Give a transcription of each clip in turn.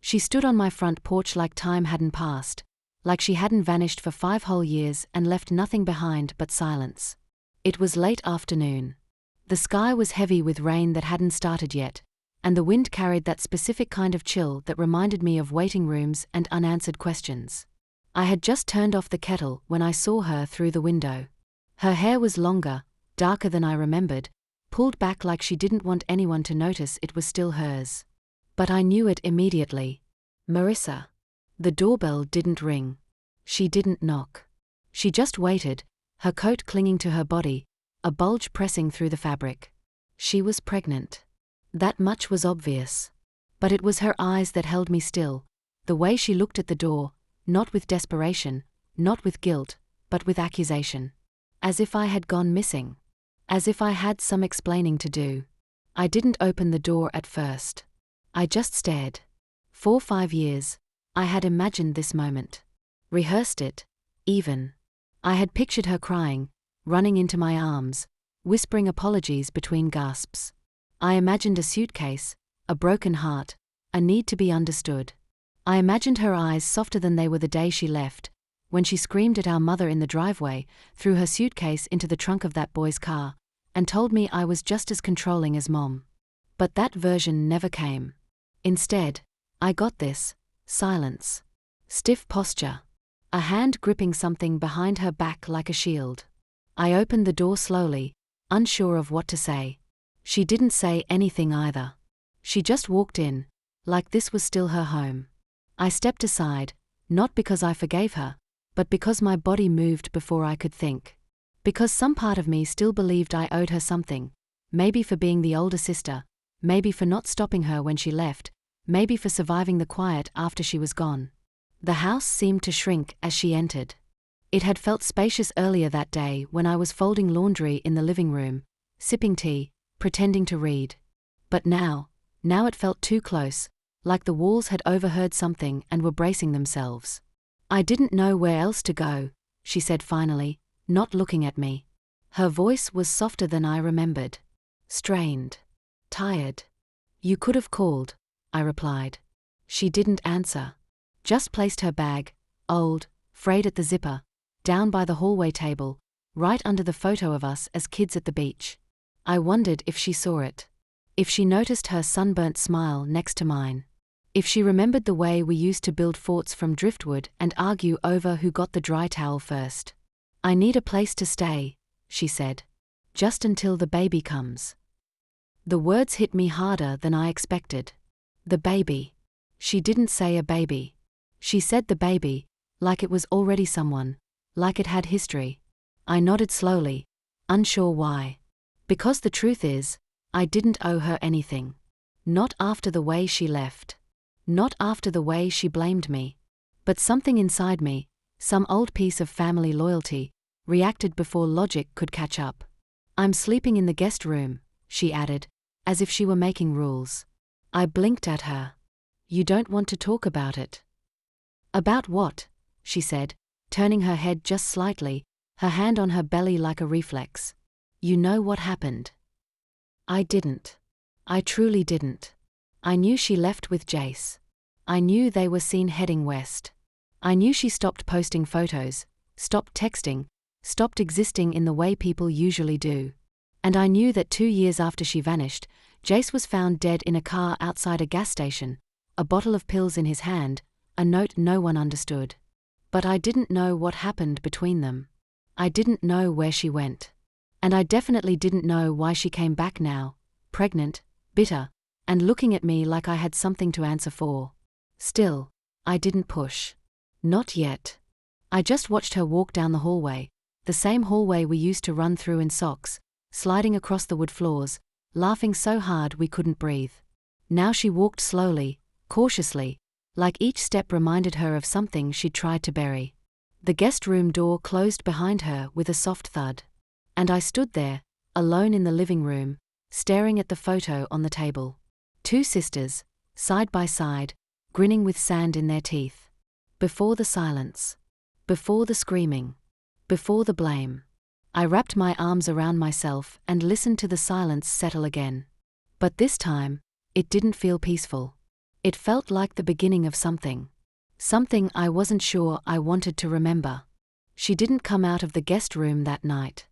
She stood on my front porch like time hadn't passed, like she hadn't vanished for 5 whole years and left nothing behind but silence. It was late afternoon. The sky was heavy with rain that hadn't started yet, and the wind carried that specific kind of chill that reminded me of waiting rooms and unanswered questions. I had just turned off the kettle when I saw her through the window. Her hair was longer, darker than I remembered, pulled back like she didn't want anyone to notice it was still hers. But I knew it immediately. Marissa. The doorbell didn't ring. She didn't knock. She just waited, her coat clinging to her body, a bulge pressing through the fabric. She was pregnant. That much was obvious. But it was her eyes that held me still, the way she looked at the door, not with desperation, not with guilt, but with accusation. As if I had gone missing. As if I had some explaining to do. I didn't open the door at first. I just stared. For 5 years, I had imagined this moment. Rehearsed it, even. I had pictured her crying, running into my arms, whispering apologies between gasps. I imagined a suitcase, a broken heart, a need to be understood. I imagined her eyes softer than they were the day she left, when she screamed at our mother in the driveway, threw her suitcase into the trunk of that boy's car, and told me I was just as controlling as Mom. But that version never came. Instead, I got this: silence. Stiff posture. A hand gripping something behind her back like a shield. I opened the door slowly, unsure of what to say. She didn't say anything either. She just walked in, like this was still her home. I stepped aside, not because I forgave her, but because my body moved before I could think. Because some part of me still believed I owed her something, maybe for being the older sister, maybe for not stopping her when she left, maybe for surviving the quiet after she was gone. The house seemed to shrink as she entered. It had felt spacious earlier that day when I was folding laundry in the living room, sipping tea, pretending to read. But now it felt too close, like the walls had overheard something and were bracing themselves. I didn't know where else to go, she said finally, not looking at me. Her voice was softer than I remembered. Strained. Tired. You could have called, I replied. She didn't answer. Just placed her bag, old, frayed at the zipper, down by the hallway table, right under the photo of us as kids at the beach. I wondered if she saw it. If she noticed her sunburnt smile next to mine. If she remembered the way we used to build forts from driftwood and argue over who got the dry towel first. I need a place to stay, she said. Just until the baby comes. The words hit me harder than I expected. The baby. She didn't say a baby. She said the baby, like it was already someone, like it had history. I nodded slowly, unsure why. Because the truth is, I didn't owe her anything. Not after the way she left. Not after the way she blamed me. But something inside me, some old piece of family loyalty, reacted before logic could catch up. I'm sleeping in the guest room, she added, as if she were making rules. I blinked at her. You don't want to talk about it? About what? She said, turning her head just slightly, her hand on her belly like a reflex. You know what happened. I didn't. I truly didn't. I knew she left with Jace. I knew they were seen heading west. I knew she stopped posting photos, stopped texting, stopped existing in the way people usually do. And I knew that 2 years after she vanished, Jace was found dead in a car outside a gas station, a bottle of pills in his hand, a note no one understood. But I didn't know what happened between them. I didn't know where she went. And I definitely didn't know why she came back now, pregnant, bitter, and looking at me like I had something to answer for. Still, I didn't push. Not yet. I just watched her walk down the hallway, the same hallway we used to run through in socks, sliding across the wood floors, laughing so hard we couldn't breathe. Now she walked slowly, cautiously, like each step reminded her of something she'd tried to bury. The guest room door closed behind her with a soft thud. And I stood there, alone in the living room, staring at the photo on the table. 2 sisters, side by side, grinning with sand in their teeth. Before the silence. Before the screaming. Before the blame. I wrapped my arms around myself and listened to the silence settle again. But this time, it didn't feel peaceful. It felt like the beginning of something. Something I wasn't sure I wanted to remember. She didn't come out of the guest room that night.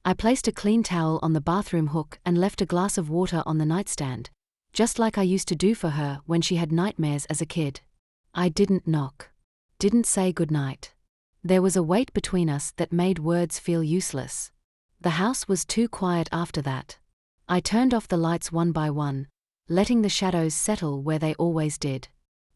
I placed a clean towel on the bathroom hook and left a glass of water on the nightstand, just like I used to do for her when she had nightmares as a kid. I didn't knock. Didn't say goodnight. There was a weight between us that made words feel useless. The house was too quiet after that. I turned off the lights one by one, letting the shadows settle where they always did.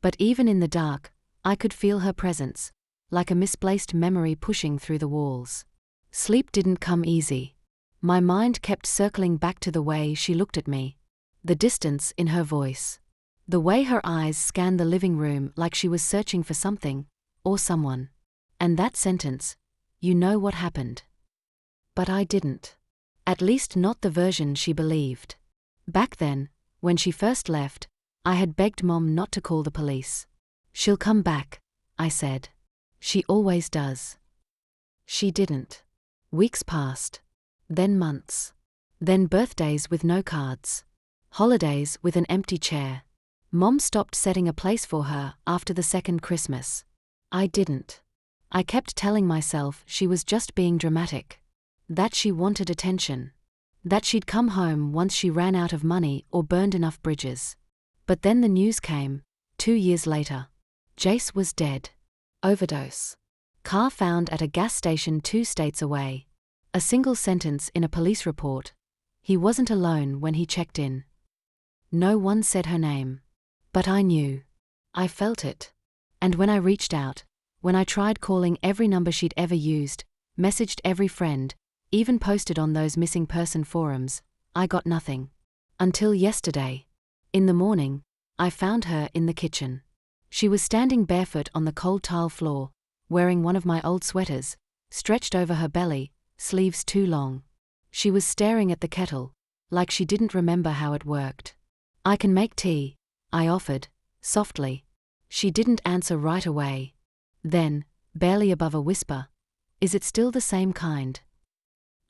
But even in the dark, I could feel her presence, like a misplaced memory pushing through the walls. Sleep didn't come easy. My mind kept circling back to the way she looked at me, the distance in her voice, the way her eyes scanned the living room like she was searching for something, or someone. And that sentence, "You know what happened." But I didn't. At least not the version she believed. Back then, when she first left, I had begged Mom not to call the police. "She'll come back," I said. "She always does." She didn't. Weeks passed. Then months. Then birthdays with no cards. Holidays with an empty chair. Mom stopped setting a place for her after the second Christmas. I didn't. I kept telling myself she was just being dramatic. That she wanted attention. That she'd come home once she ran out of money or burned enough bridges. But then the news came, 2 years later. Jace was dead. Overdose. Car found at a gas station 2 states away. A single sentence in a police report. He wasn't alone when he checked in. No one said her name. But I knew. I felt it. And when I reached out, when I tried calling every number she'd ever used, messaged every friend, even posted on those missing person forums, I got nothing. Until yesterday. In the morning, I found her in the kitchen. She was standing barefoot on the cold tile floor, wearing one of my old sweaters, stretched over her belly, sleeves too long. She was staring at the kettle, like she didn't remember how it worked. "I can make tea," I offered, softly. She didn't answer right away. Then, barely above a whisper, "Is it still the same kind?"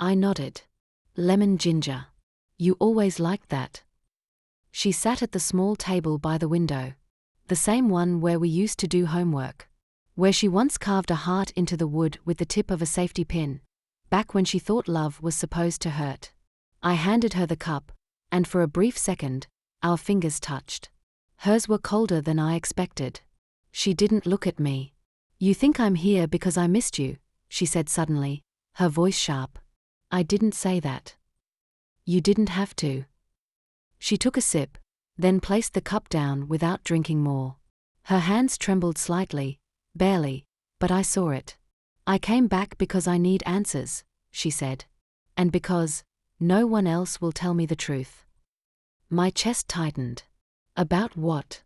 I nodded. "Lemon ginger. You always liked that." She sat at the small table by the window. The same one where we used to do homework. Where she once carved a heart into the wood with the tip of a safety pin, back when she thought love was supposed to hurt. I handed her the cup, and for a brief second, our fingers touched. Hers were colder than I expected. She didn't look at me. "You think I'm here because I missed you," she said suddenly, her voice sharp. "I didn't say that." "You didn't have to." She took a sip, then placed the cup down without drinking more. Her hands trembled slightly, barely, but I saw it. "I came back because I need answers," she said. "And because no one else will tell me the truth." My chest tightened. "About what?"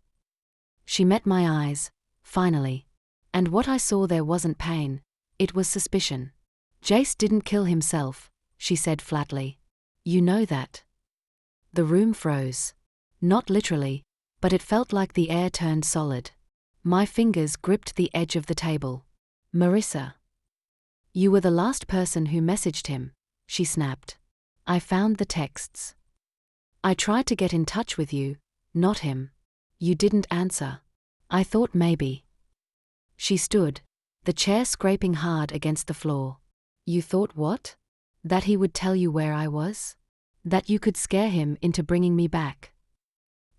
She met my eyes, finally. And what I saw there wasn't pain, it was suspicion. "Jace didn't kill himself," she said flatly. "You know that." The room froze. Not literally, but it felt like the air turned solid. My fingers gripped the edge of the table. "Marissa. You were the last person who messaged him," she snapped. "I found the texts. I tried to get in touch with you, not him. You didn't answer. I thought maybe." She stood, the chair scraping hard against the floor. "You thought what? That he would tell you where I was? That you could scare him into bringing me back?"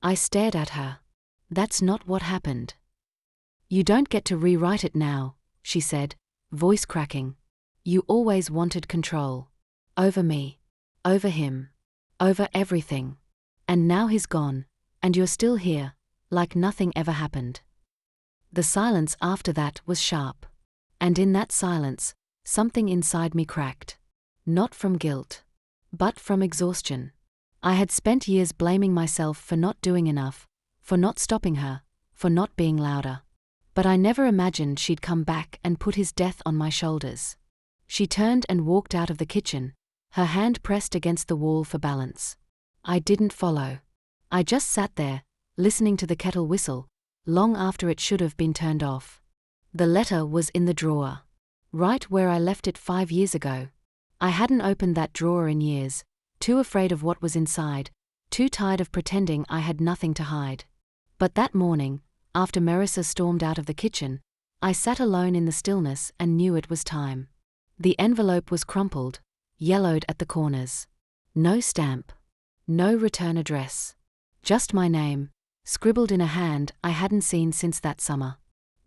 I stared at her. "That's not what happened." "You don't get to rewrite it now," she said, voice cracking. "You always wanted control. Over me. Over him. Over everything. And now he's gone, and you're still here, like nothing ever happened." The silence after that was sharp. And in that silence, something inside me cracked. Not from guilt, but from exhaustion. I had spent years blaming myself for not doing enough, for not stopping her, for not being louder. But I never imagined she'd come back and put his death on my shoulders. She turned and walked out of the kitchen, her hand pressed against the wall for balance. I didn't follow. I just sat there, listening to the kettle whistle, long after it should have been turned off. The letter was in the drawer. Right where I left it 5 years ago. I hadn't opened that drawer in years, too afraid of what was inside, too tired of pretending I had nothing to hide. But that morning, after Marissa stormed out of the kitchen, I sat alone in the stillness and knew it was time. The envelope was crumpled, yellowed at the corners. No stamp. No return address. Just my name, scribbled in a hand I hadn't seen since that summer.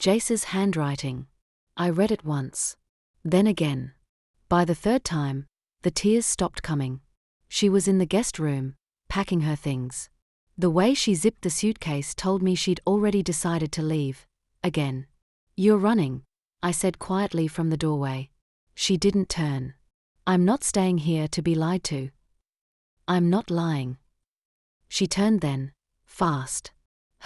Jace's handwriting. I read it once. Then again. By the third time, the tears stopped coming. She was in the guest room, packing her things. The way she zipped the suitcase told me she'd already decided to leave. Again. "You're running," I said quietly from the doorway. She didn't turn. "I'm not staying here to be lied to." "I'm not lying." She turned then, fast.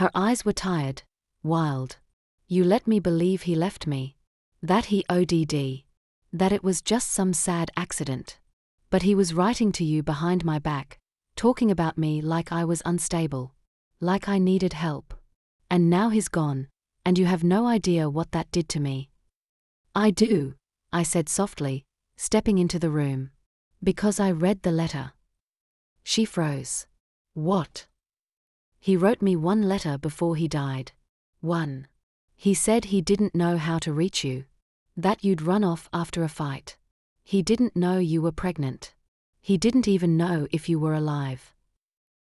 Her eyes were tired, wild. "You let me believe he left me. That he ODD. That it was just some sad accident. But he was writing to you behind my back, talking about me like I was unstable. Like I needed help. And now he's gone, and you have no idea what that did to me." "I do," I said softly, stepping into the room. "Because I read the letter." She froze. "What?" "He wrote me one letter before he died. One. He said he didn't know how to reach you. That you'd run off after a fight. He didn't know you were pregnant. He didn't even know if you were alive."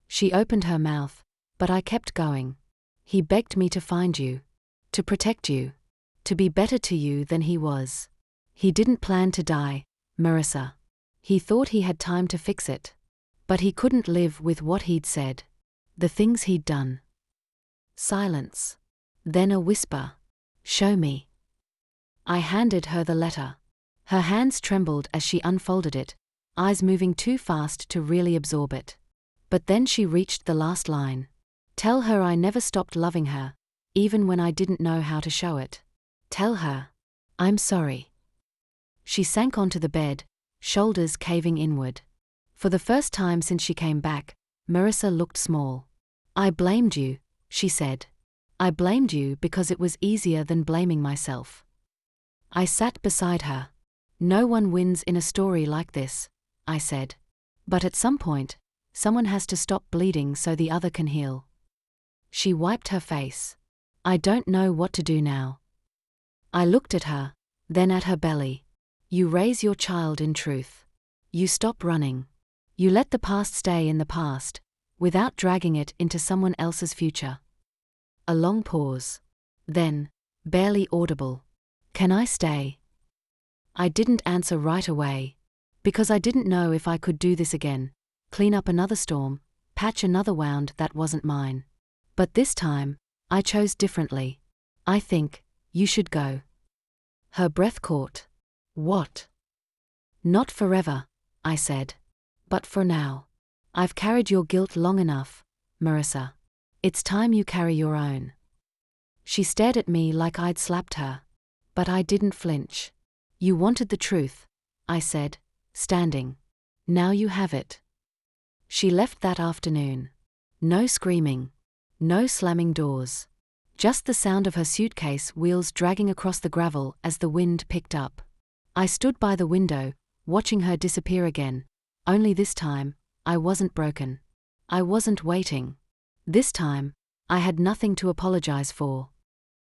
She opened her mouth, but I kept going. "He begged me to find you. To protect you. To be better to you than he was. He didn't plan to die, Marissa. He thought he had time to fix it. But he couldn't live with what he'd said. The things he'd done." Silence. Then a whisper. "Show me." I handed her the letter. Her hands trembled as she unfolded it, eyes moving too fast to really absorb it. But then she reached the last line. "Tell her I never stopped loving her, even when I didn't know how to show it. Tell her I'm sorry." She sank onto the bed, shoulders caving inward. For the first time since she came back, Marissa looked small. "I blamed you," she said. "I blamed you because it was easier than blaming myself." I sat beside her. "No one wins in a story like this," I said. "But at some point, someone has to stop bleeding so the other can heal." She wiped her face. "I don't know what to do now." I looked at her, then at her belly. "You raise your child in truth. You stop running. You let the past stay in the past, without dragging it into someone else's future." A long pause. Then, barely audible, "Can I stay?" I didn't answer right away. Because I didn't know if I could do this again, clean up another storm, patch another wound that wasn't mine. But this time, I chose differently. "I think you should go." Her breath caught. "What?" "Not forever," I said. "But for now. I've carried your guilt long enough, Marissa. It's time you carry your own." She stared at me like I'd slapped her. But I didn't flinch. "You wanted the truth," I said, standing. "Now you have it." She left that afternoon. No screaming. No slamming doors. Just the sound of her suitcase wheels dragging across the gravel as the wind picked up. I stood by the window, watching her disappear again. Only this time, I wasn't broken. I wasn't waiting. This time, I had nothing to apologize for.